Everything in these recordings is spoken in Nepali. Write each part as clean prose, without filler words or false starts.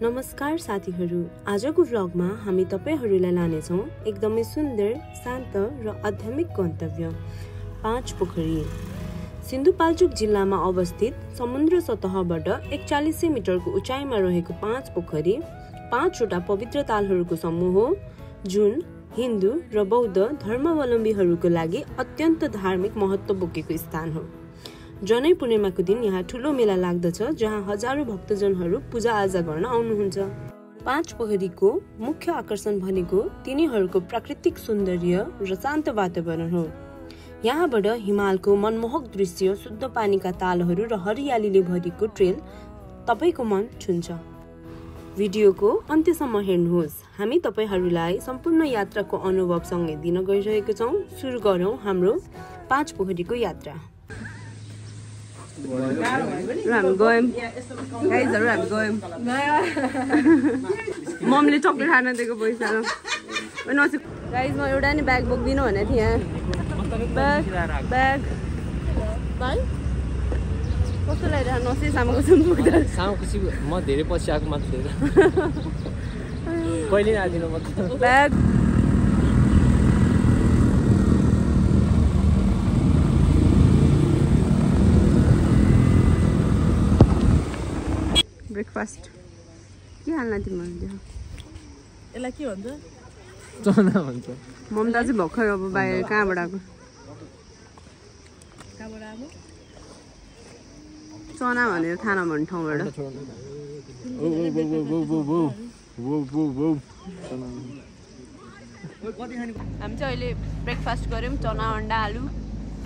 नमस्कार साथीहरू, आजको भ्लगमा हामी तपाईहरुलाई लानेछौं एकदमै सुन्दर, शान्त र आध्यात्मिक गन्तव्य पाँचपोखरी। सिन्धुपाल्चोक जिल्लामा अवस्थित समुद्र सतहबाट 4100 मिटरको उचाइमा रहेको पाँचपोखरी 5 वटा पवित्र तालहरूको समूह हो, जुन हिन्दू र बौद्ध धर्मावलम्बीहरूको लागि अत्यन्त धार्मिक महत्त्व बोकेको स्थान हो। जनै पूर्णिमाको दिन यहाँ ठूलो मेला लाग्दछ, जहाँ हजारौं भक्तजनहरू पूजाआजा गर्न आउनुहुन्छ। पाँचपोखरीको मुख्य आकर्षण भनेको तिनीहरूको प्राकृतिक सौन्दर्य र शान्त वातावरण हो। यहाँबाट हिमालको मनमोहक दृश्य, शुद्ध पानीका तालहरू र हरियालीले भरिएको ट्रेल तपाईको मन छुन्छ। भिडियोको अन्त्यसम्म हेर्नुहोस्। हामी तपाईहरूलाई सम्पूर्ण यात्राको अनुभव सँगै दिन गइरहेको छौं। सुरु गरौं हाम्रो पाँचपोखरीको यात्रा। ममले चक्लेट खान दिएको पैसा गाइज म एउटा नि ब्याग बोक्दिनँ भनेको थिएँ। ब्याग कस्तो लागिरहेको नसे सामोखुसी म धेरै पछि आएको मात्र कहिले आदिनु म ब्याग ब्रेकफास्ट के हाल्न तिमीहरूले? यसलाई के भन्छ? चना भन्छ। ममता चाहिँ भर्खर अब बाहिर कहाँबाट आएको? चना भनेर खाना भन्ने ठाउँबाट। हामी चाहिँ अहिले ब्रेकफास्ट गऱ्यौँ, चना अन्डा आलु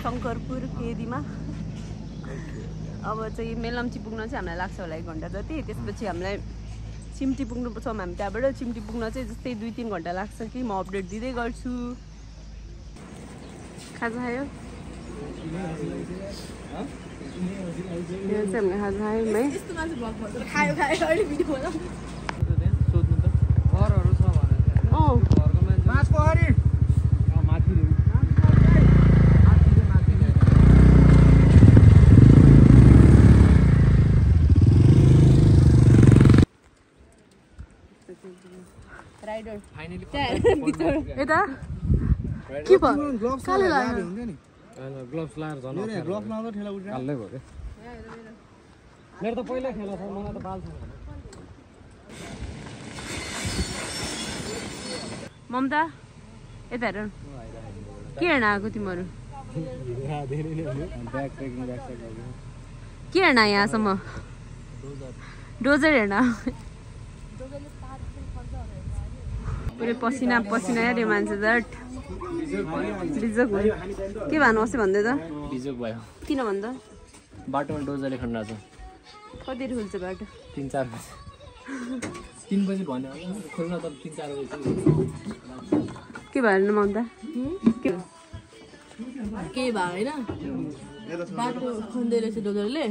शङ्करपुर केदीमा। अब चाहिँ मेलम्ची पुग्न चाहिँ हामीलाई लाग्छ होला 1 घन्टा जति। त्यसपछि हामीलाई चिम्टी पुग्नु पर्छ। हामी त्यहाँबाट चिम्टी पुग्न चाहिँ जस्तै 2-3 घन्टा लाग्छ कि म अपडेट दिँदै गर्छु। खाजा खायो? खाजा खायौँ है। यता के भयो? काले लाग्यो नि। ग्लोभ्स लाएर झन् ग्लोभ्स लाउँदा ठेला उठ्यो हाल्दै भयो के। मेरो त पहिला खेला छ, मलाई त बाल छ। ममता यता हेर के हेर्न आएको तिमीहरू? के हेर्न यहाँसम्म? डोजर हेर्न। पुरै पसिना पसिना हेऱ्यो मान्छे जट। बिजोक भयो के भन्नु अस्ति भन्दै त? बिजोक भयो। किन भन्दा? बाटोमा डोजरले खन्डा छ। कतिखेर खुल्छ बाटो? 3-4 बजे। 3 बजे भन्यो खोल्न त 3-4 बजे। के भयो ममता? के भयो होइन? बाटो खन्दै रहेछ डोजरले।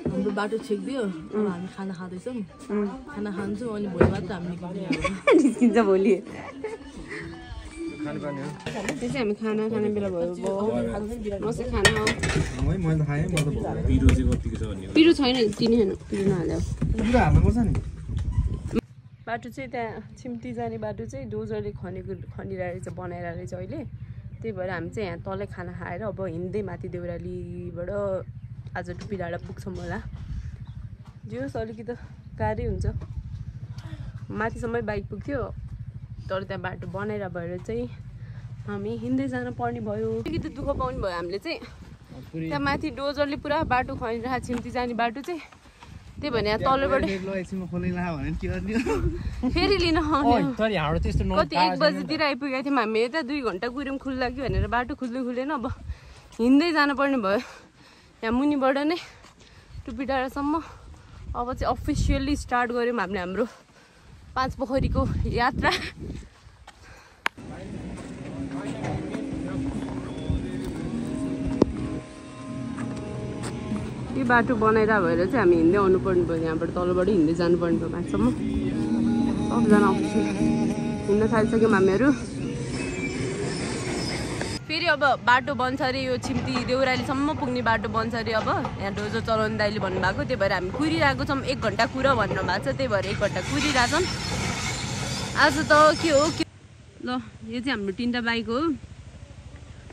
हाम्रो बाटो छेकिदियो। अब हामी खाना खाँदैछौँ। खाना खान्छौँ अनि भोलि मात्र हामी निस्किन्छ। भोलि त्यसै हामी खाना खाने बेला भयो। मस्त खाना पिरो छैन, तिनी खानु पिरो नहाल्यो। बाटो चाहिँ त्यहाँ छिम्टी जाने बाटो चाहिँ डोजरले खनिरहेको रहेछ, बनाइरहेको रहेछ अहिले। त्यही भएर हामी चाहिँ यहाँ तलै खाना खाएर अब हिँड्दै माथि देउरालीबाट आज टुपी डाँडा पुग्छौँ होला। जे होस् अलिकति गाह्रै हुन्छ। माथिसम्मै बाइक पुग्थ्यो, तर त्यहाँ बाटो बनाएर भएर चाहिँ हामी हिँड्दै जान पर्ने भयो। अलिकति दुःख पाउने भयो हामीले चाहिँ। त्यहाँ माथि डोजरले पुरा बाटो खनिरहेको छिम्ती जाने बाटो चाहिँ। त्यही भने यहाँ तलबाट फेरि लिन आउने। कति 1 बजीतिर आइपुगेको थियौँ हामी। यता 2 घन्टा कुर्यौँ खुल्ला कि भनेर बाटो खुल्दैन। अब हिँड्दै जानु पर्ने भयो यहाँ मुनिबाट नै टुपी डाँडासम्म। अब चाहिँ अफिसियल्ली स्टार्ट गऱ्यौँ हामीले हाम्रो पाँचपोखरीको यात्रा। यो बाटो बनाइरह भएर चाहिँ हामी हिँड्दै आउनुपर्ने भयो। यहाँबाट तलबाट हिँड्दै जानुपर्ने भयो माथिसम्म। सबजना अफिसियल हिँड्न थालिसक्यौँ हामीहरू। फेरि फेरि अब बाटो बन्छ अरे यो छिम्ती देउरालीसम्म पुग्ने बाटो बन्छ अरे अब यहाँ डोजो चलाउने दाइले भन्नुभएको त्यही भएर हामी कुरिरहेको छौँ 1 घन्टा कुर भन्नु भएको छ त्यही भएर 1 घन्टा कुरिरहेछौँ आज त के हो ल यो चाहिँ हाम्रो 3टा बाइक हो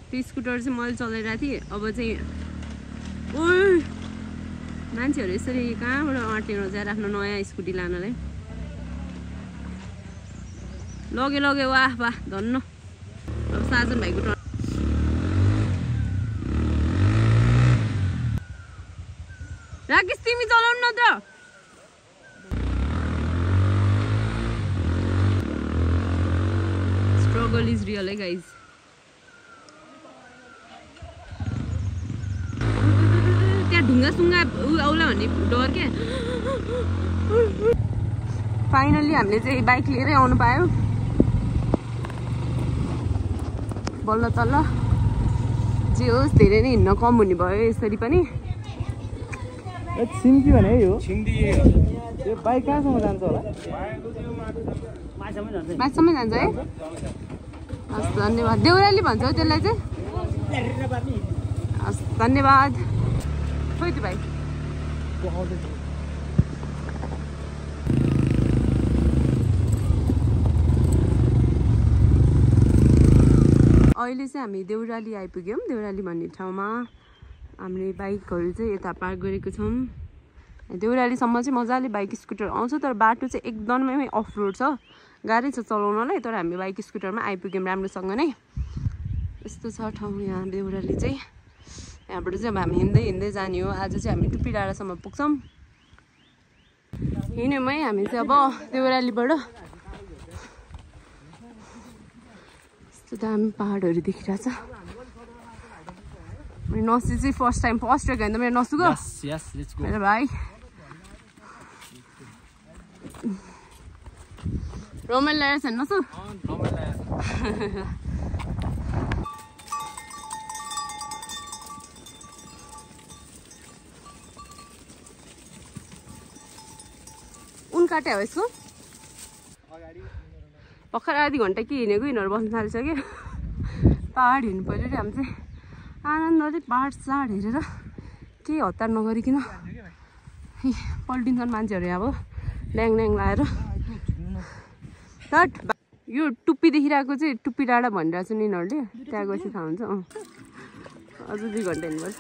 त्यो स्कुटर चाहिँ मैले चलाइरहेको थिएँ अब चाहिँ ओ मान्छेहरू यसरी कहाँबाट अँटेर जाएर आफ्नो नयाँ स्कुटी लानलाई लगे वाह वाह धन्न अब साजन भाइको टर्न राकेश तिमी चलाउनु न त स्ट्रगल इज रियल है गाइज त्यहाँ ढुङ्गा सुङ्गा आउला भन्ने डर के फाइनली हामीले चाहिँ बाइक लिएरै आउनु पायो बल्ल तल्ल जे होस् धेरै नै हिँड्न कम हुने भयो यसरी पनि छिम्ती भने यो यो बाइक कहाँसम्म जान्छ होला माथिसम्म जान्छ है हस् धन्यवाद देउराली भन्छ हौ त्यसलाई चाहिँ हस् धन्यवाद खोइ त्यो भाइ अहिले चाहिँ हामी देउराली आइपुग्यौँ देउराली भन्ने ठाउँमा हामीले बाइकहरू चाहिँ यता पार्क गरेको छौँ देउरालीसम्म चाहिँ मजाले बाइक स्कुटर आउँछ तर बाटो चाहिँ एकदमै अफ रोड छ गाह्रै छ चलाउनलाई तर हामी बाइक स्कुटरमा आइपुग्यौँ राम्रोसँग नै यस्तो छ ठाउँ यहाँ देउराली चाहिँ यहाँबाट चाहिँ अब हामी हिँड्दै जाने हो आज चाहिँ हामी टुप्पी डाँडासम्म पुग्छौँ हिँड्यौँ है हामी चाहिँ अब देउरालीबाट यस्तो दामी पहाडहरू देखिरहेछ मेरो नसु चाहिँ फर्स्ट ट्रेक होइन त मेरो नसुको मेरो भाइ रमाइलो लागेको छ नसु उन काट्यो हो यसको भर्खर आधी घन्टा के हिँडेको यिनीहरू बस्नु थालिसक्यो पहाड हिँड्नु पऱ्यो अरे हामी चाहिँ आनन्दले पहाड साड हेरेर केही हतार नगरिकन पल्टिन्छन् मान्छेहरू यहाँ अब ल्याङ लाएर सट यो टुप्पी देखिरहेको चाहिँ टुप्पी डाँडा भनिरहेको छ नि यिनीहरूले त्यहाँ गएपछि थाहा हुन्छ अझ 2 घन्टा हिँड्नुपर्छ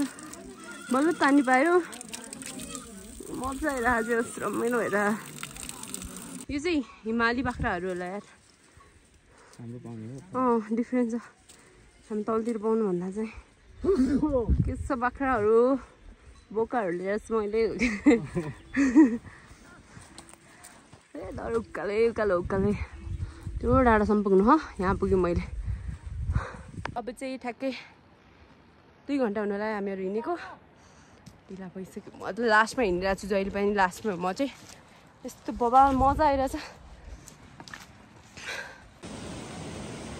बल्ल पानी पायो मजा आइरहेको छ रमाइलो भएर यो चाहिँ हिमाली बाख्राहरू होला यार डिफ्रेन्ट छ हामी तलतिर पाउनु भन्दा चाहिँ के छ बाख्राहरू बोकाहरू लिएर मैले उकालो त्यो डाँडासम्म पुग्नु हो यहाँ पुग्यौँ मैले अब चाहिँ ठ्याक्कै 2 घन्टा हुन लाग्यो हामीहरू हिँडेको ढिला भइसक्यो म त लास्टमा हिँडिरहेको छु जहिले पनि लास्टमा म चाहिँ यस्तो बबाल मजा आइरहेछ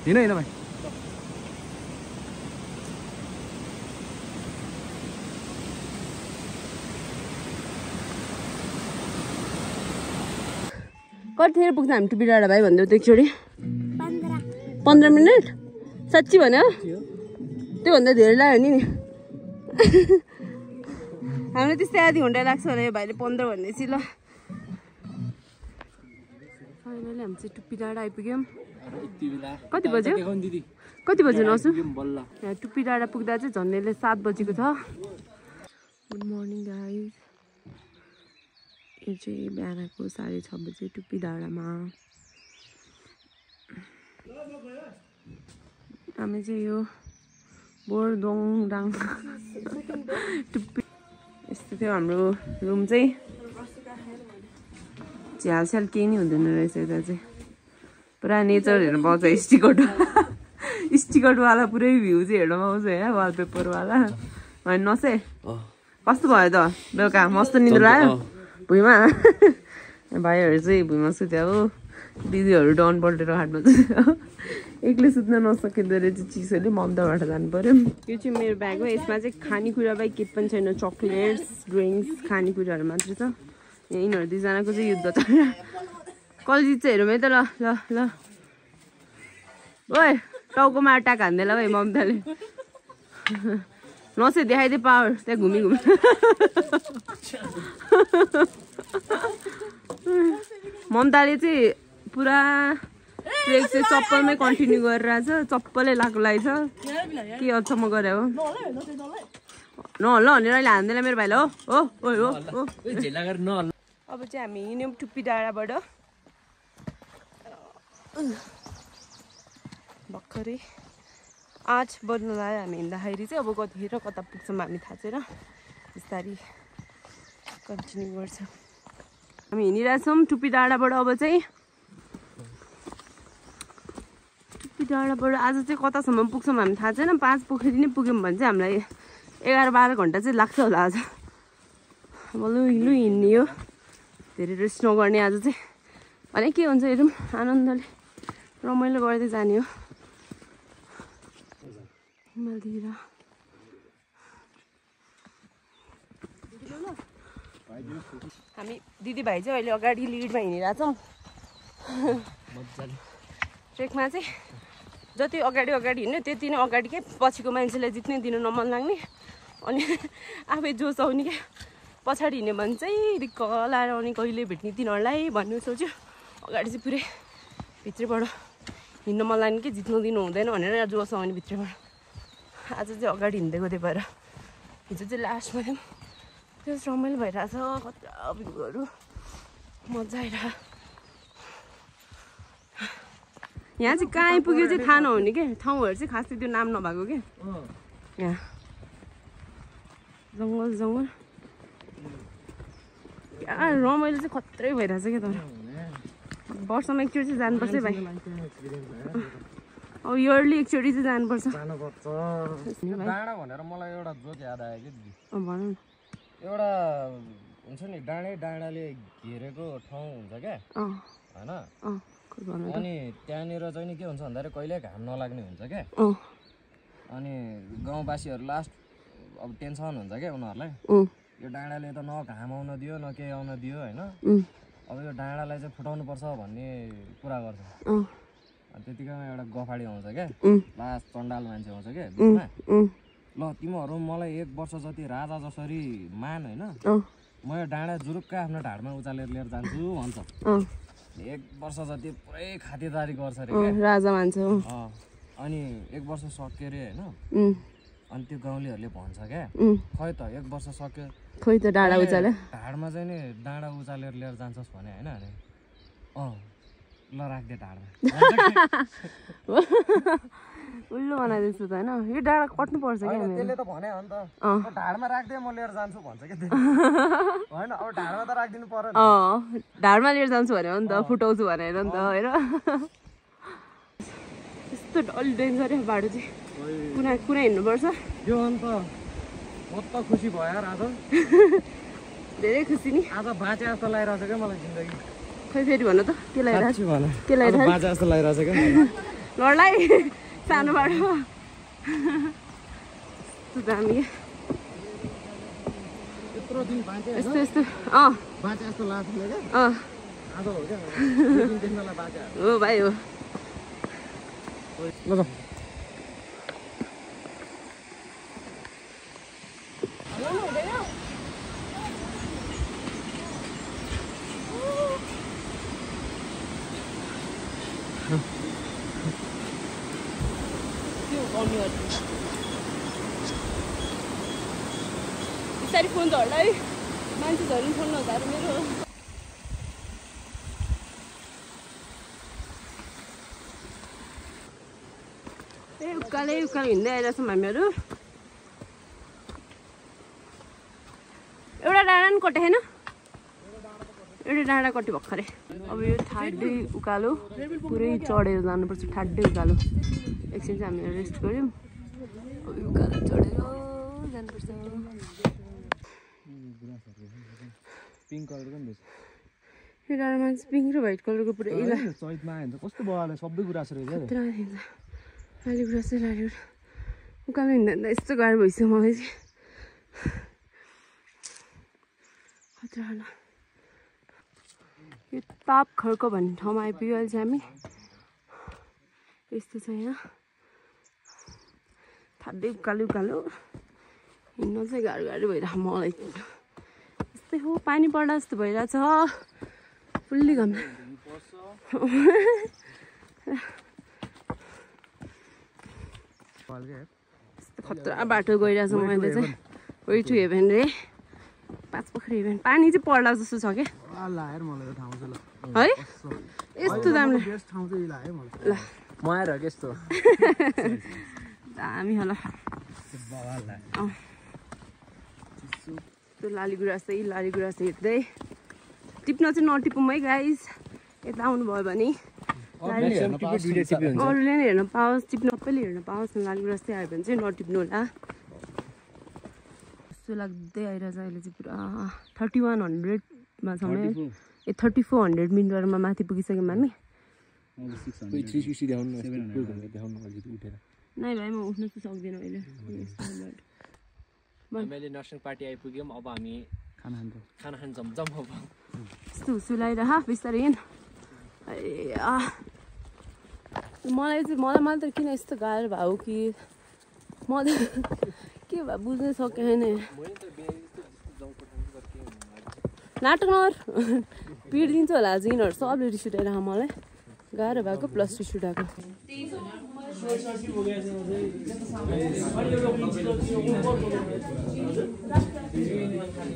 हिँड भाइ कतिखेर पुग्छ हामी टुप्पी डाँडा भाइ भन्दै एकचोटि 15 मिनट साँच्ची भन्यो त्योभन्दा धेरै लाग्यो नि हामीलाई त्यस्तै आधी घन्टा लाग्छ भने भाइले 15 भन्दैछ ल फाइनली हामी चाहिँ टुप्पी डाँडा आइपुग्यौँ कति बज्यो नसु टुप्पी डाँडा पुग्दा चाहिँ झन्डैले 7 बजेको छ गुड मर्निङ गाइज यो चाहिँ बिहानको 6:30 बजे टुप्पी डाँडामा हामी चाहिँ यो बोरदोङडाङ टुप्पी यस्तो थियो हाम्रो रुम चाहिँ झ्यालस्याल केही नै हुँदैन रहेछ यता चाहिँ पुरा नेचर हेर्नु पाउँछ स्टिकटवाला पुरै भ्यू चाहिँ हेर्नु पाउँछ होइन वालपेपरवाला होइन नसे कस्तो भयो त बेलुका मस्त निद्रा लाग्यो भुइँमा भाइहरू चाहिँ भुइँमा सुत्यो हो दिदीहरू डाउन पल्टेर खाटमा एक्लै सुत्न नसकिँदो रहेछ चिसोले ममताबाट जानु पर्यो यो चाहिँ मेरो ब्याग हो यसमा चाहिँ खानेकुरा बाहेक केही पनि छैन चक्लेट्स ड्रिङ्क्स खानेकुराहरू मात्रै छ यहाँ यिनीहरू 2 जनाको चाहिँ युद्ध छ कल जित्छ हेरौँ है त ल ओए टाउकोमा अट्याक हान्देला भाइ ममताले नसे देखाइदिए पावर त्यहाँ घुमी घुमी ममताले चाहिँ पुरा ट्रेक चाहिँ चप्पलमै कन्टिन्यू गरिरहेछ चप्पलै लाएको लागेछ के अचम्म गरे हो नहल्ल भनेर अहिले हान्दैन मेरो भाइले हो अब चाहिँ हामी हिँड्यौँ टुप्पी डाँडाबाट भर्खरै 8 बज्नु लाग्यो हामी हिँड्दाखेरि चाहिँ अब कतिखेर कता पुग्छौँ हामी थाहा छैन बिस्तारै कन्टिन्यू गर्छ हामी हिँडिरहेछौँ टुप्पी डाँडाबाट अब चाहिँ टुप्पी डाँडाबाट आज चाहिँ कतासम्म पुग्छौँ हामी थाहा छैन 5 पोखरी नै पुग्यौँ भने चाहिँ हामीलाई 11-12 घन्टा चाहिँ लाग्छ होला आज अब लु हिँड्ने हो धेरै रेस्ट नगर्ने आज चाहिँ भने के हुन्छ हेरौँ आनन्दले रमाइलो गर्दै जाने हो हिमालतिर हामी दिदीभाइ चाहिँ अहिले अगाडि लिडमा हिँडिरहेछौँ ट्रेकमा चाहिँ जति अगाडि हिँड्यो त्यति नै अगाडि के पछिको मान्छेलाई जित्नै दिनु नमन लाग्ने अनि आफै जोस आउने क्या पछाडि हिँड्यो भने चाहिँ दिक्क लाएर आउने कहिले भेट्ने तिनीहरूलाई भन्नु सोच्यो अगाडि चाहिँ पुरै भित्रैबाट हिँड्न मन लाग्ने कि जित्नु दिनु हुँदैन भनेर जोस आउने भित्रैबाट आज चाहिँ अगाडि हिँड्दै गयो भएर हिजो चाहिँ लास्टमा थियो त्यो रमाइलो भइरहेछ कता भ्यूहरू मजा आइरहेको यहाँ चाहिँ कहाँ आइपुग्यो चाहिँ थाहा नहुने के ठाउँहरू चाहिँ खासै त्यो नाम नभएको के यहाँ जङ्गल क्या रमाइलो चाहिँ खत्रै भइरहेछ क्या तर वर्षमा एकचोटि चाहिँ जानुपर्छ है भाइ अब इयरली एकचोटि चाहिँ जानुपर्छ डाँडा भनेर मलाई एउटा जोक याद आयो कि भन न एउटा हुन्छ नि डाँडाले घेरेको ठाउँ हुन्छ क्या होइन अनि त्यहाँनिर चाहिँ नि के हुन्छ भन्दाखेरि कहिले घाम नलाग्ने हुन्छ क्या अनि गाउँवासीहरू लास्ट अब टेन्सन हुन्छ क्या उनीहरूलाई यो डाँडाले त न घाम आउन दियो न केही आउन दियो होइन अब यो डाँडालाई चाहिँ फुटाउनु पर्छ भन्ने कुरा गर्छ अनि त्यतिकैमा एउटा गफाडी आउँछ क्या लास्ट चण्डाल मान्छे आउँछ क्या बिचमा ल तिमीहरू मलाई 1 वर्ष जति राजा जसरी मान होइन म यो डाँडा जुरुक्क आफ्नो ढाडमा उचालेर लिएर जान्छु भन्छ 1 वर्ष जति पुरै खातिरदारी गर्छ अरे क्या राजा मान्छे अनि 1 वर्ष सक्यो अरे होइन अनि त्यो गाउँलेहरूले भन्छ क्या खै त 1 वर्ष सक्यो खोइ त डाँडा उचाले ढाडमा चाहिँ नि डाँडा उचालेर लिएर जान्छस् भने होइन अरे ल राख्दे ढाडमा उल्लु बनाइदिन्छु त होइन यो डाँडा कट्नु पर्छ क्या त्यसले त भने हो नि त ढाडमा राख्दे म लिएर जान्छु भन्छ क्या होइन अब ढाडमा त राखिदिनु पर्यो ढाडमा लिएर जान्छु भने हो नि त फुटाउँछु भनेर नि त होइन यस्तो डल्लो डेन्जर बाटो चाहिँ कुना हिँड्नुपर्छ यो अन्त म त खुसी भयो यार आज धेरै खुसी नि आज बाँचे जस्तो लागिरहेछ क्या मलाई जिन्दगी खै फेरि भन्नु त के लागिरहेछ बाँचे जस्तो लागिरहेछ क्या लड्लाई सानो बाटो यस्तो दामी यत्रो दिन बाँचे यस्तो बाँचे जस्तो लाग्छ क्या आज हो क्या बाँचे हो भाइ हो ल बिस्तारै फोन झर्ला है मान्छे झर्नु फोन नझाएर मेरो उकालै हिँड्दै आइरहेछौँ हामीहरू एउटा डाँडा नि कटे होइन एउटा डाँडा कट्यो भर्खरै अब यो ठाड्दै उकालो पुरै चढेर जानुपर्छ ठाड्दै उकालो एकछिन चाहिँ हामीले रेस्ट गऱ्यौँ अब उकालो चढेर जानुपर्छ पिङ्क कलरको पनि यो डाँडामा चाहिँ पिङ्क र व्हाइट कलरको पुरै चैतमा आयो भने कस्तो भयो सबै कुरा छ अहिले कुरा चाहिँ लाग्यो उकालो हिँड्दा यस्तो गाह्रो भइसक्यो मलाई चाहिँ खतरा यो ताप खड्क भन्ने ठाउँमा आइपुग्यो अहिले चाहिँ हामी यस्तो छ यहाँ ठाड्दै उकालो उकालो हिँड्न चाहिँ गाह्रो गाह्रो भइरहेको मलाई यस्तै हो पानी पर्दा जस्तो भइरहेछ फुल्ली घाम खतरा बाटो गइरहेछ मैले चाहिँ वे टु हेभेन रे 5 पोखरी हेभेन पानी चाहिँ पर्ला जस्तो छ क्या है यस्तो दामले ल दामी होला त्यो लालीगुराँस हेर्दै टिप्न चाहिँ नटिपौँ है गाइस यता आउनुभयो भने अरूले नि हेर्न पाओस् टिप्न सबैले हेर्न पाओस् न लालीगुराँस चाहिँ आयो भने चाहिँ नटिप्नु होला यस्तो लाग्दै आइरहेछ अहिले चाहिँ पुरा 3100मा छ ए 3400 मिटरमा माथि पुगिसक्यौँ हामी नै भाइ म उठ्नु चाहिँ सक्दिनँ अहिले हामीले नर्सिङ पार्टी आइपुग्यौँ अब हामी खाना खान जमजम अब यस्तो हुसुलाइरह बिस्तारै हिँड मलाई मात्र किन यस्तो गाह्रो भयो कि म के भयो बुझ्नै सकेन नाटक नगर पिडिदिन्छ होला आज यिनीहरू सबले रिस उठाइरह मलाई गाह्रो भएको प्लस रिस उठाएको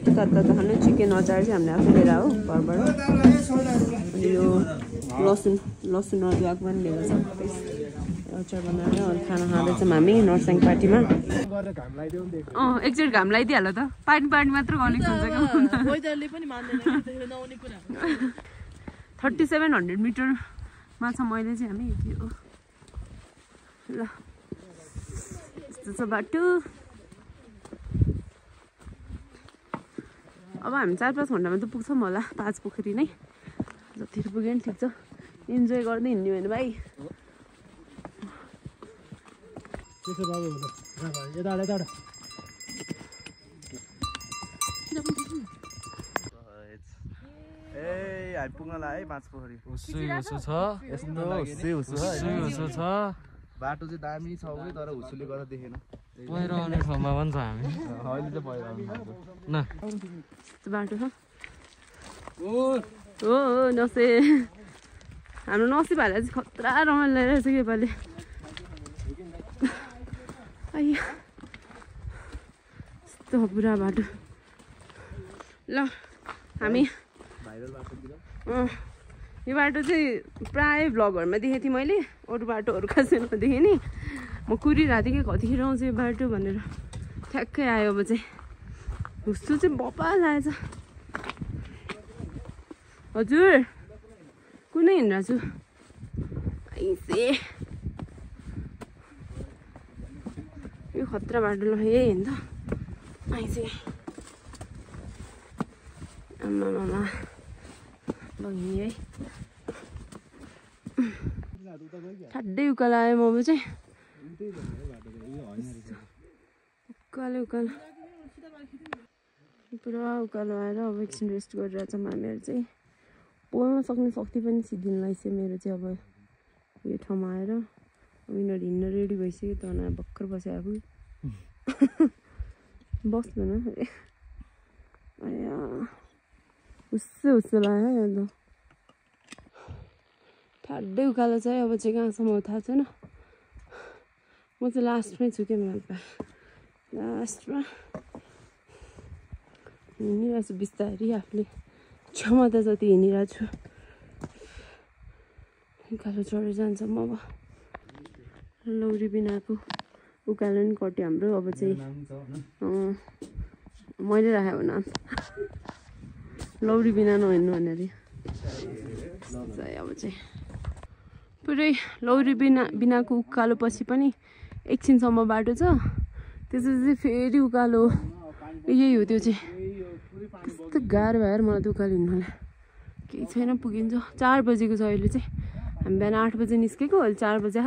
तता खानु चिकन अचार चाहिँ हामीले आफै लिएर हो घरबाट अनि यो लसुन अदुवाको पनि लिएको छ अचार बनाएर अनि खाना खाँदैछौँ हामी नर्सिङ पार्टीमा एकचोटि घाम लगाइदिइहाल्यो त पार्टी मात्र गर्ने हुन्छ क्या 3700 मिटरमा छ मैले चाहिँ हामी त्यो ल यस्तो छ बाटो अब हामी 4-5 घन्टामा त पुग्छौँ होला 5 पोखरी नै जति पुग्यो नि ठिक छ इन्जोय गर्दै हिँड्ने होइन भाइ हामी पुग्नला है 5 पोखरी बाटो चाहिँ दामी छ कि तर हुसुले गर्दा देखेन पहिरो आउने ठाउँमा पनि छ हामी अहिले चाहिँ पहिरो आउनु न बाटो छ हो नसे हाम्रो नसिब हालेर चाहिँ खतरा रमाइलो रहेछ कि योपालि यस्तो पुरा बाटो ल हामी यो बाटो चाहिँ प्रायः भ्लगहरूमा देखेको थिएँ मैले अरू बाटोहरू खासै नदेखेँ नि म कुरिरहेको थिएँ कि कतिखेर आउँछ यो बाटो भनेर ठ्याक्कै आयो अब चाहिँ हुस्सु चाहिँ बपा लागेछ हजुर कुनै हिँडिरहेको छु यो खतरा बाटो ल यही हिँड्छ आइसे आमा ल हिँडेँ है ठाड्दै उकालो आयो म चाहिँ उकालो पुरा उकालो आएर अब एकछिन रेस्ट गरिरहेछ हामीहरू चाहिँ बोल्न सक्ने शक्ति पनि सिद्धिन लाग्छ मेरो चाहिँ अब यो ठाउँमा आएर अब यिनीहरू हिँड्न रेडी भइसक्यो त भर्खर बसेँ अब बस्नु न हुस्सु लाग्यो है अन्त ठाड्दै उकालो चाहिँ अब चाहिँ कहाँसम्म थाहा छैन म चाहिँ लास्टमै छु क्या मेरो लास्टमा हिँडिरहेको छु बिस्तारै आफूले क्षमता जति हिँडिरहेको छु उकालो चढेर जान्छौँ अब लौरी बिनाको उकालो नि कट्यो हाम्रो अब चाहिँ मैले राखेँ हो नाम लौरी बिना नहिँड्नु भनेर अब चाहिँ पुरै लौरी बिनाको उकालो पछि पनि एकछिनसम्म बाटो छ त्यसपछि फेरि उकालो यही हो त्यो चाहिँ कस्तो गाह्रो भएर मलाई त उकालो हिँड्नुलाई केही छैन पुगिन्छ 4 बजेको छ अहिले चाहिँ हामी बिहान 8 बजे निस्केको अहिले 4 बजे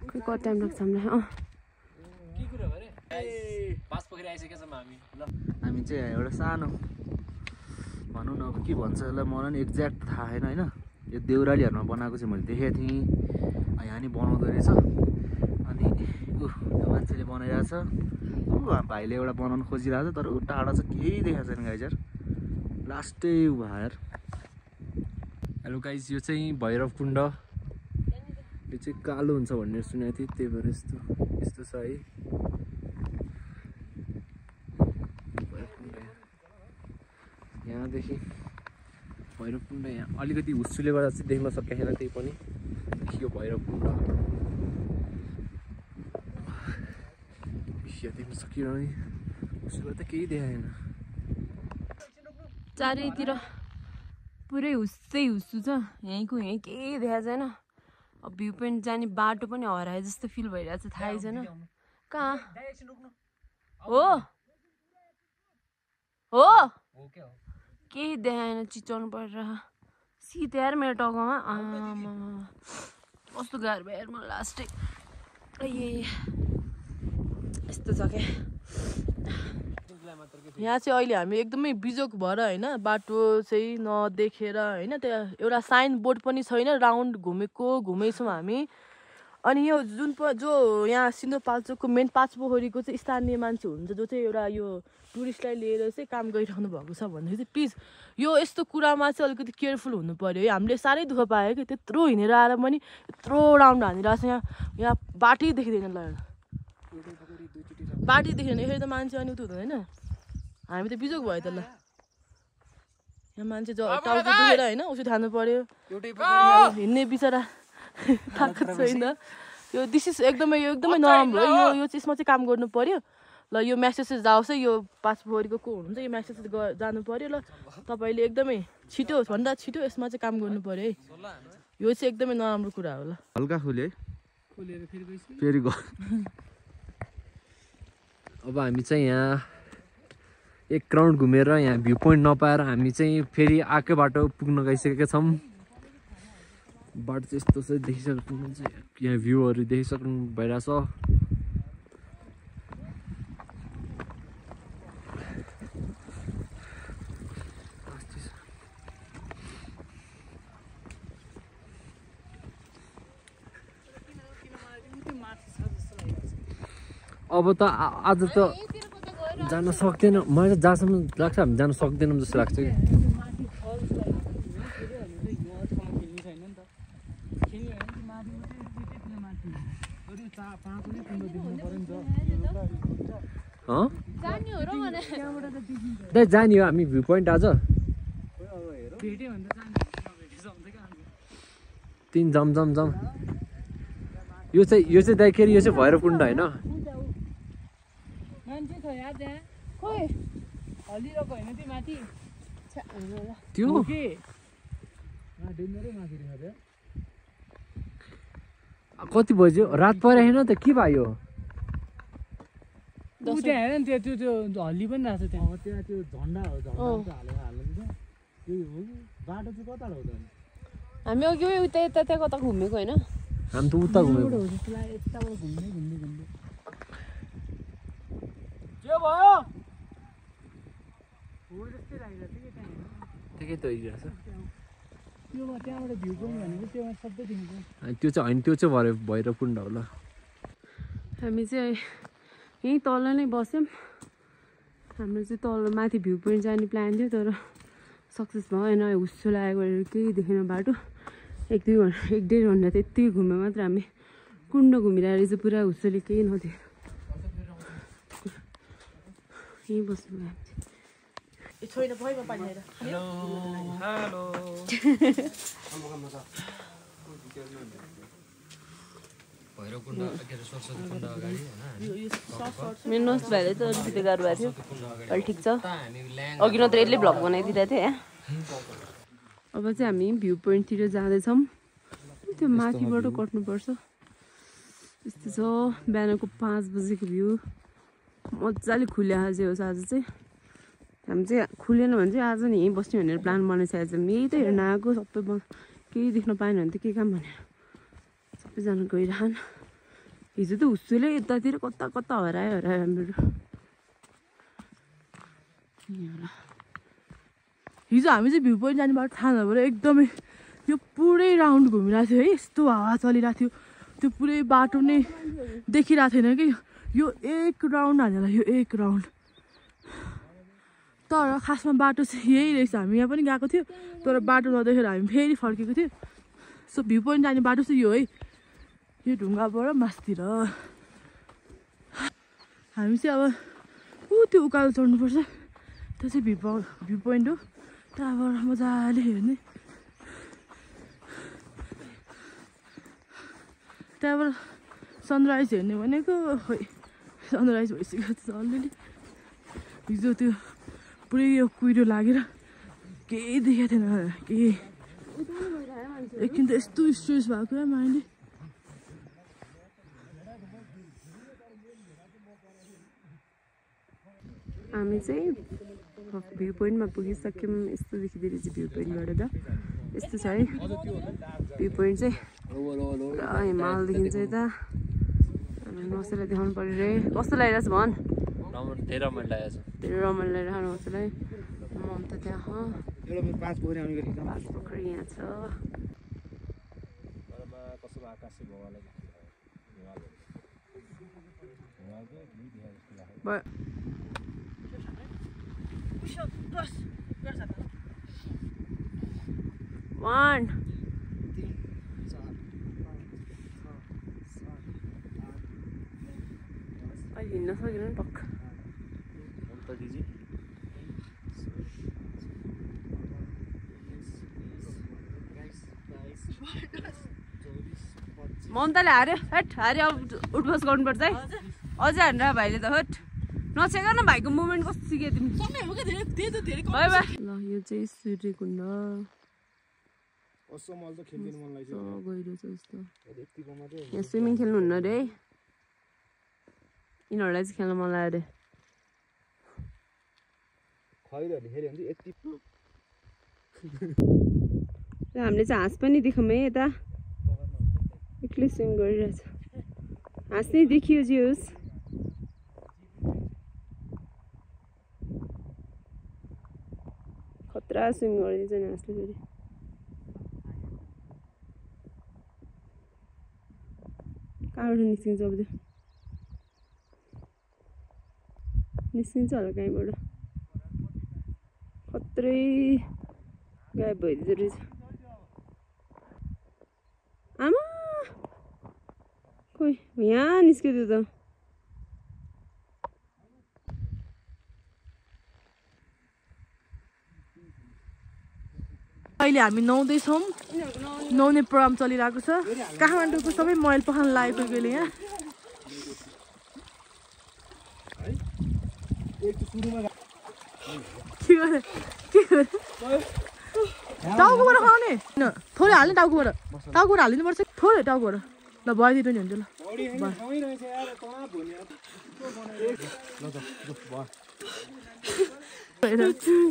खै कति टाइम लाग्छ हामीलाई हामी चाहिँ एउटा सानो भनौँ न अब के भन्छ यसलाई मलाई नि एक्ज्याक्ट थाहा छैन होइन यो देउरालीहरूमा बनाएको चाहिँ मैले देखेको थिएँ यहाँ नि बनाउँदो रहेछ अनि मान्छेले बनाइरहेको छ भाइले एउटा बनाउनु खोजिरहेको छ तर टाढा चाहिँ केही देखाएको छैन गाइज यार लास्टै भएर हेलो गाइज यो चाहिँ भैरव कुण्ड यो चाहिँ कालो हुन्छ भनेर सुनेको थिएँ त्यही भएर यस्तो छ है यहाँदेखि भैरव कुण्ड यहाँ अलिकति हुस्सुले गर्दा चाहिँ देख्न सकेको छैन त्यही पनि यो भैरव कुण्ड देख्न सकिरहने हुस्सुले त केही देखाएन चारैतिर पुरै हुस्सु छ यहीँको यहीँ केही देखाएको छैन अब भ्यू पोइन्ट जाने बाटो पनि हराए जस्तो फिल भइरहेको छ थाहै छैन कहाँ हो हो केही देखाएन चिचाउनु परेर सिधै यार मेरो टाउकोमा कस्तो गाह्रो भयो यार मलाई लास्टै यस्तो छ क्या यहाँ चाहिँ अहिले हामी एकदमै बिजोक भएर होइन बाटो चाहिँ नदेखेर होइन त्यहाँ एउटा साइन बोर्ड पनि छैन राउन्ड घुमेछौँ हामी अनि यो जुन जो यहाँ सिन्धुपाल्चोकको मेन पाँच पोखरीको चाहिँ स्थानीय मान्छे हुनुहुन्छ जो चाहिँ एउटा यो टुरिस्टलाई लिएर चाहिँ काम गरिराख्नु भएको छ भन्दाखेरि चाहिँ प्लिज यो यस्तो कुरामा चाहिँ अलिकति केयरफुल हुनु पऱ्यो है हामीले साह्रै दुःख पायो कि त्यत्रो हिँडेर आएर पनि यत्रो राउन्ड हानिरहेको छ यहाँ बाटै देखिँदैन ल बाटै देखेन यसरी त मान्छे अनि उतो हुँदैन हामी त बिजोक भयो त ल यहाँ मान्छे टाउको दुखेर होइन औषध खानु पर्यो हिँड्ने बिचरा ताकत छैन यो एकदमै नराम्रो हो यो चाहिँ यसमा चाहिँ काम गर्नु पर्यो ल यो म्यासेज जाओस् है यो पाँच पोखरीको को हुनुहुन्छ यो म्यासेज जानु पर्यो ल तपाईँले एकदमै छिटो भन्दा छिटो यसमा चाहिँ काम गर्नु पर्यो है यो चाहिँ एकदमै नराम्रो कुरा हो ल हल्का खुल्यो है फेरि गयो अब हामी चाहिँ यहाँ एक राउन्ड घुमेर यहाँ भ्यू पोइन्ट नपाएर हामी चाहिँ फेरि आएकै बाटो पुग्न गइसकेका छौँ बाटो चाहिँ यस्तो चाहिँ देखिसक्नुहुन्छ यहाँ भ्यूहरू देखिसक्नु भइरहेछ अब त आज त जान सक्दैन मैले जहाँसम्म लाग्छ हामी जान सक्दैनौँ जस्तो लाग्छ कि जाने हो हामी भ्यू पोइन्ट आज तिन जम यो चाहिँ दाइखेरि यो चाहिँ भैरवकुण्ड होइन त्यो कति बज्यो रात परे होइन त के भयो हेर नि त्यो हल्ली पनि रहेछ त्यहाँ त्यो झन्डा हो झन्डा त्यही हो कि बाटो चाहिँ कता हो त हामी अघि उता कता घुमेको होइन हामी त उता घुमेको यताबाट घुम्दै के भयो ठिकै त हिँडिरहेछ त्यहाँबाट भ्यू पोइन्ट भनेको त्यो सबै देखिन्छ त्यो चाहिँ होइन त्यो चाहिँ भैरवकुण्ड होला हामी चाहिँ यहीँ तल नै बस्यौँ हाम्रो चाहिँ तल माथि भ्यू पोइन्ट जाने प्लान थियो तर सक्सेस भएन हुस्सो लागेको केही देखेन बाटो एक डेढ घन्टा त यति घुम्यो मात्र हामी कुण्ड घुमिरहेको चाहिँ पुरा हुस्सोले केही नथ्यो यहीँ बस्नु मेरो नोस भाइले त अलिकति गाह्रो भएको थियो अहिले ठिक छ अघि नत्र यसले भ्लग बनाइदिरहेको थियो अब चाहिँ हामी भ्यू पोइन्टतिर जाँदैछौँ त्यो माथिबाट कट्नुपर्छ यस्तो छ बिहानको 5 बजेको भ्यू मजाले खुल्या आज होस् आज चाहिँ हामी चाहिँ खुलेन भने चाहिँ आज नि यहीँ बस्ने भनेर प्लान बनाइसकेको छ यही त हेर्न आएको सबै केही देख्न पाएन भने त के काम भनेर सबैजना गइरहन् हिजो त हुस्सुले यतातिर कता हरायो हाम्रो हिजो हामी चाहिँ भ्यू पोइन्ट जाने बाटो थाहा नभएर एकदमै यो पुरै राउन्ड घुमिरहेको थियो है यस्तो हावा चलिरहेको थियो त्यो पुरै बाटो नै देखिरहेको थिएन कि यो एक राउन्ड हालेर यो एक राउन्ड तर खासमा बाटो चाहिँ यही रहेछ हामी यहाँ पनि गएको थियो तर बाटो नदेखेर हामी फेरि फर्केको थियो सो भ्यू पोइन्ट जाने बाटो चाहिँ यो है यो ढुङ्गाबाट मासतिर हामी चाहिँ अब त्यो उकालो चढ्नुपर्छ त्यो चाहिँ भ्यू पोइन्ट हो त्यहाँबाट मजाले हेर्ने त्यहाँबाट सनराइज हेर्ने भनेको खोइ सनराइज भइसकेको छ अलिअलि हिजो त्यो पुरै यो कुहिरो लागेर केही देखेको थिएन केही एकछिन त यस्तो स्ट्रेस भएको क्या माइन्डले हामी चाहिँ भ्यू पोइन्टमा पुगिसक्यौँ यस्तो देखिँदो रहेछ भ्यू पोइन्टबाट त यस्तो छ है भ्यू पोइन्ट चाहिँ पुरा हिमाल देखिन्छ यता नौसेलाई देखाउनु पऱ्यो रे कस्तो लागिरहेछ भन् धेरै रमाइलो लागेको छ धेरै रमाइलो लागिरहेको नौसेलाई म त त्यहाँ पाँच पोखरी यहाँ छ One. I हिँड्न सकेन टक्क ममताले हार्यो हट हार्यो अब उठबस गर्नुपर्छ है अझै हान्र भाइले त हट नछेक न भाइको मुभमेन्ट कस्तो सिक्यो तिमी ल यो चाहिँ सूर्यकुण्ड गहिरो छ यस्तो यहाँ स्विमिङ खेल्नुहुन्न अरे है यिनीहरूलाई चाहिँ खेल्न मन लाग्यो अरे हामीले चाहिँ हाँस पनि देख्यौँ है यता एक्लै स्विम गरिरहेछ हाँस नै देखियो जे होस् खतरा स्विम गरिदिन्छ नि हाँसले फेरि कहाँबाट निस्किन्छ अब त्यो निस्किन्छ होला कहीँबाट खत्रै गायब भइदिँदो रहेछ आमा खोइ यहाँ निस्क्यो त्यो त अहिले हामी नुहाउँदैछौँ नुहाउने प्रोग्राम चलिरहेको छ काठमाडौँको सबै मैल पखान लागेको कोहीले यहाँ के गरे टाउकोबाट खाउने थोरै हाल्ने टाउकोबाट हालिदिनुपर्छ थोरै टाउकोबाट ल भइदिनु नि हुन्छ ल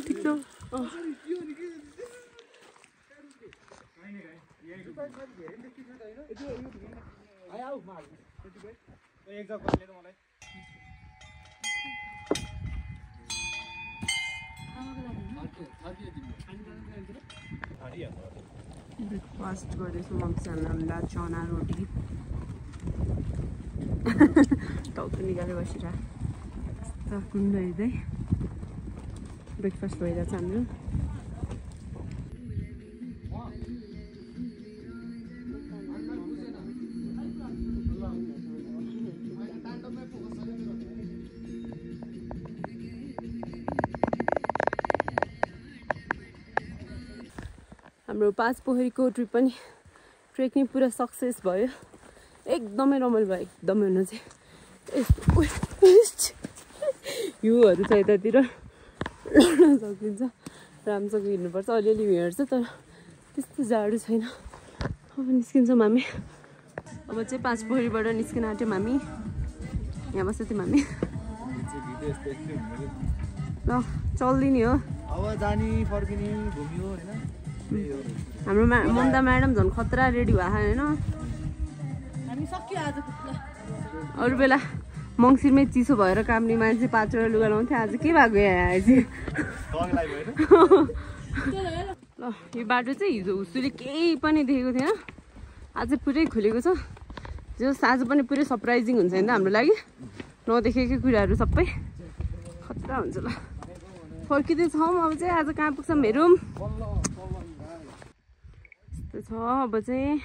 ठिक छ ब्रेकफास्ट गर्दैछु मम्मीसँग चना रोटी टाउको निकालेर बसिरहेको कुण्ड हेर्दै ब्रेकफास्ट भइरहेछ हाम्रो हाम्रो पाँच पोखरीको ट्रिप पनि ट्रेकिङ पुरा सक्सेस भयो एकदमै रमाइलो भयो एकदमै हुन चाहिँ हिउँहरू छ यतातिर लड्न सकिन्छ राम्रोसँग हिँड्नुपर्छ अलिअलि हिँड्छ तर त्यस्तो जाडो छैन अब निस्किन्छौँ हामी अब चाहिँ पाँच पोखरीबाट निस्किन आँट्यौँ हामी यहाँ बस्छ थियौँ हामी ल चल्दिने हो अब जाने फर्किने घुम्यो होइन हाम्रो ममता म्याडम झन् खतरा रेडी भएको होइन अरू बेला मङ्सिरमै चिसो भएर काम्ने मान्छे 5 वटा लुगा लाउँथ्यो आज के भएको यहाँ चाहिँ ल यो बाटो चाहिँ हिजो उसुले केही पनि देखेको थिएन आज पुरै खुलेको छ जो आज पनि पुरै सरप्राइजिङ हुन्छ नि त हाम्रो लागि नदेखेकै कुराहरू सबै खतरा हुन्छ ल फर्किँदैछौँ अब चाहिँ आज कहाँ पुग्छौँ हेरौँ यस्तो छ अब चाहिँ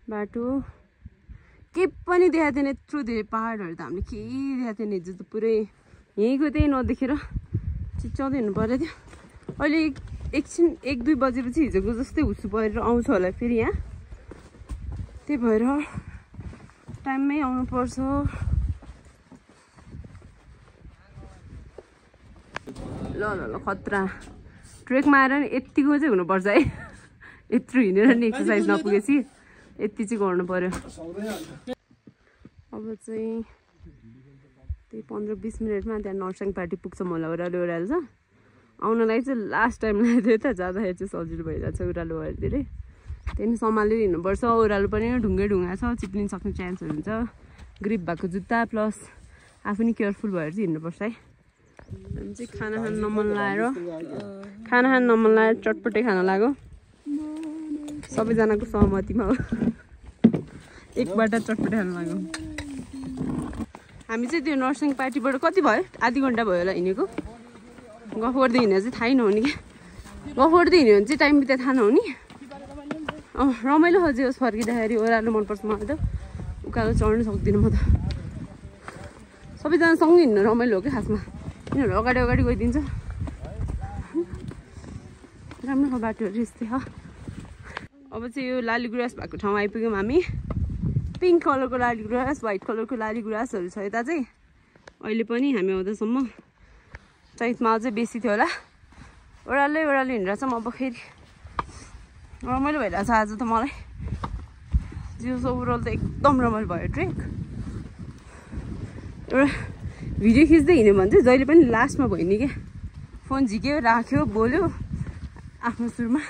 बाटो केही पनि देखाएको थिएन यत्रो धेरै पहाडहरू त हामीले केही देखाएको थिएन हिजो त पुरै यहीँको त्यही नदेखेर चिच्याउँदै हिँड्नु पऱ्यो थियो अहिले एकछिन 1-2 बजेपछि हिजोको जस्तै हुसु परेर आउँछ होला फेरि यहाँ त्यही भएर टाइममै आउनुपर्छ ल ल ल खतरा ट्रेकमा आएर नि यत्तिको चाहिँ हुनुपर्छ है यत्रो हिँडेर नि एक्सर्साइज नपुगेपछि यति चाहिँ गर्नु पर्यो अब चाहिँ त्यही 15-20 मिनटमा त्यहाँ नर्सिङ पार्टी पुग्छौँ होला ओह्रालो ओह्रालो छ आउनलाई चाहिँ लास्ट टाइम लाग्यो त जाँदाखेरि चाहिँ सजिलो भइरहेको छ ओह्रालो ओह्रालोतिरै त्यहाँदेखि सम्हालेर हिँड्नुपर्छ ओह्रालो पनि ढुङ्गै ढुङ्गा छ चिप्लिन सक्ने चान्सहरू हुन्छ ग्रिप भएको जुत्ता प्लस आफू नि केयरफुल भएर चाहिँ हिँड्नुपर्छ है हामी चाहिँ खाना खान नमन लाएर चटपटे खान लाग्यो सबैजनाको सहमतिमा हो एकबाट चटपटे खान लाग्यो हामी चाहिँ त्यो नर्सिङ पार्टीबाट कति भयो आधी घन्टा भयो होला हिँडेको गफ गर्दै हिँडेर चाहिँ थाहै नहुने कि गफ गर्दै हिँड्यो भने चाहिँ टाइम बित्दा थाहा नहुने रमाइलो खोजेस् फर्किँदाखेरि ओह्रालो मनपर्छ मलाई त उकालो चढ्नु सक्दिनँ म त सबैजना सँगै हिँड्नु रमाइलो हो क्या खासमा यिनीहरू अगाडि अगाडि गइदिन्छ राम्रो बाटोहरू यस्तै हो अब चाहिँ यो लाली गुराँस भएको ठाउँ आइपुग्यौँ हामी पिङ्क कलरको लाली गुराँस व्हाइट कलरको लाली गुराँसहरू छ यता चाहिँ अहिले पनि हामी आउँदासम्म चैतमा अझै बेसी थियो होला ओह्रालो हिँडेर चाहिँ अब फेरि रमाइलो भइरहेछ आज त मलाई जिउ ओभरअल त एकदम रमाइलो भयो ट्रेक एउटा भिडियो खिच्दै हिँड्यो भने चाहिँ जहिले पनि लास्टमा भयो नि क्या फोन झिक्यो राख्यो बोल्यो आफ्नो सुरुमा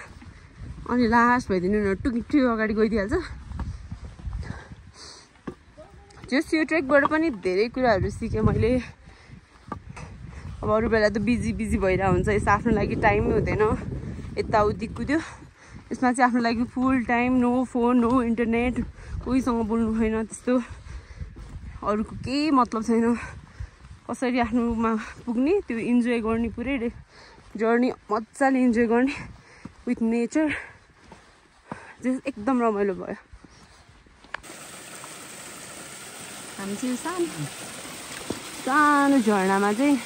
अनि लास्ट भइदिनु न टुक्टु अगाडि गइदिइहाल्छ जस यो ट्रेकबाट पनि धेरै कुराहरू सिकेँ मैले अब अरू बेला त बिजी भइरहेको हुन्छ यस्तो आफ्नो लागि टाइमै हुँदैन यताउति कुद्यो यसमा चाहिँ आफ्नो लागि full time no phone no internet कोहीसँग बोल्नु छैन त्यस्तो अरूको केही मतलब छैन कसरी आफ्नोमा पुग्ने त्यो इन्जोय गर्ने पुरै जर्नी मजाले इन्जोय गर्ने विथ नेचर एकदम रमाइलो भयो हामी चाहिँ सानो झरनामा चाहिँ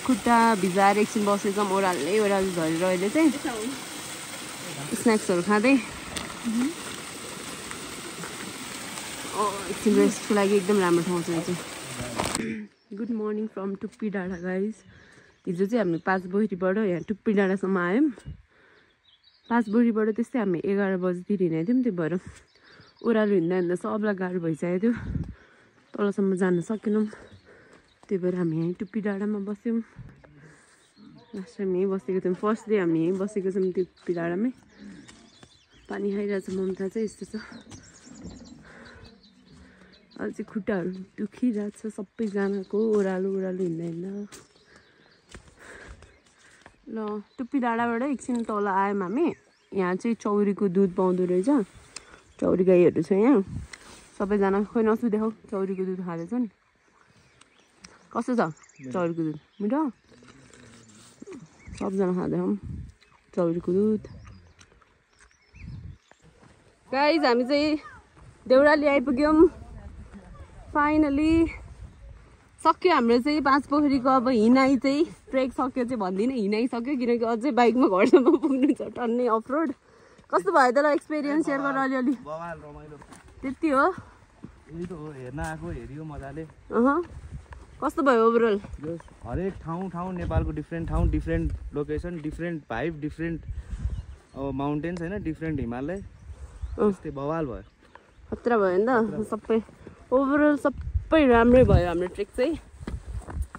खुट्टा भिजाएर एकछिन बसेछौँ ओह्रालो झरेर अहिले चाहिँ स्न्याक्सहरू खाँदै एकछिन रेस्टको लागि एकदम राम्रो ठाउँ छ यो चाहिँ गुड मर्निङ फ्रम टुप्पी डाँडा गाइज हिजो चाहिँ हामी 5 बोरीबाट यहाँ टुप्पी डाँडासम्म आयौँ 5 बोरीबाट त्यस्तै हामी 11 बजीतिर हिँडेको थियौँ त्यही भएर ओह्रालो हिँड्दा सबलाई गाह्रो भइसकेको थियो तलसम्म जान सकेनौँ त्यही भएर हामी यहीँ टुप्पी डाँडामा बस्यौँ लास्ट टाइम यहीँ बसेको थियौँ फर्स्ट डे हामी यहीँ बसेको छौँ टुप्पी डाँडामै पानी खाइरहेछ ममता चाहिँ यस्तो छ अहिले चाहिँ खुट्टाहरू दुखिरहेछ सबैजनाको ओह्रालो हिँड्दा ल टुप्पी डाँडाबाट एकछिन तल आयौँ हामी यहाँ चाहिँ चौरीको दुध पाउँदो रहेछ चौरी गाईहरू छ यहाँ सबैजना खोइ नसुदेऊ चौरीको दुध खाँदैछ नि कस्तो छ चौरीको दुध मिठो सबजना खाँदैछौँ चौरीको दुध गाइज हामी चाहिँ देउराली आइपुग्यौँ फाइनली सक्यो हाम्रो चाहिँ 5 पोखरीको अब हिँडाइ चाहिँ ट्रेक सक्यो चाहिँ भन्दिनँ हिँडाइसक्यो किनकि अझै बाइकमा घरसम्म पुग्नु छ टन्नै अफ रोड कस्तो भयो त ल एक्सपिरियन्स सेयर गर अलिअलि त्यति हो हेर्न आएको हेरियो मजाले कस्तो भयो ओभरअल हरेक ठाउँ नेपालको डिफ्रेन्ट ठाउँ different location different vibe different अब माउन्टेन्स होइन डिफ्रेन्ट हिमालय त्यस्तै बवाल भयो खतरा भयो नि त सबै ओभरअल सबै राम्रै भयो हाम्रो ट्रेक चाहिँ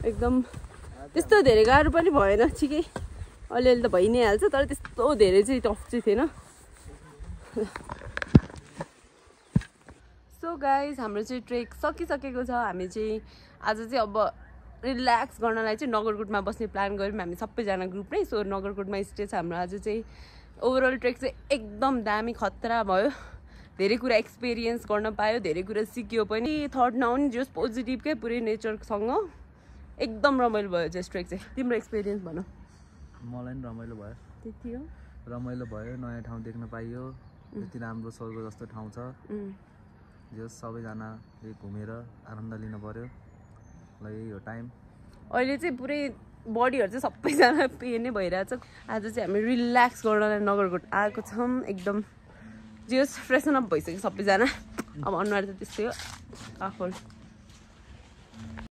एकदम त्यस्तो धेरै गाह्रो पनि भएन ठिकै अलिअलि त भइ नै हाल्छ तर त्यस्तो धेरै चाहिँ टफ चाहिँ थिएन सो गाइज हाम्रो चाहिँ ट्रेक सकिसकेको छ हामी चाहिँ आज चाहिँ अब रिल्याक्स गर्नलाई चाहिँ नगरकोटमा बस्ने प्लान गऱ्यौँ हामी सबैजना ग्रुपमै सो नगरकोटमा स्टे छ हाम्रो आज चाहिँ ओभरअल ट्रेक चाहिँ एकदम दामी खतरा भयो धेरै कुरा एक्सपिरियन्स गर्न पायो, धेरै कुरा सिक्यो पनि। थट नआउने जस पोजिटिभकै पुरै नेचरसँग एकदम रमाइलो भयो जस्ट ट्रेक चाहिँ। तिम्रो एक्सपिरियन्स भन। मलाई पनि रमाइलो भयो, त्यति हो, रमाइलो भयो, नयाँ ठाउँ देख्न पाइयो, यति राम्रो स्वर्ग जस्तो ठाउँ छ। जो सबैजनाले घुमेर आनन्द लिनु पर्यो। ल यही हो टाइम। अहिले चाहिँ पुरै बडीहरू चाहिँ सबैजना पेन नै भइरहेछ। आज चाहिँ हामी रिल्याक्स गर्नलाई नगरकोट आएको छौँ। एकदम जस फ्रेसन अप भइसक्यो सबैजना। अब अनुहार त त्यस्तै हो, आफू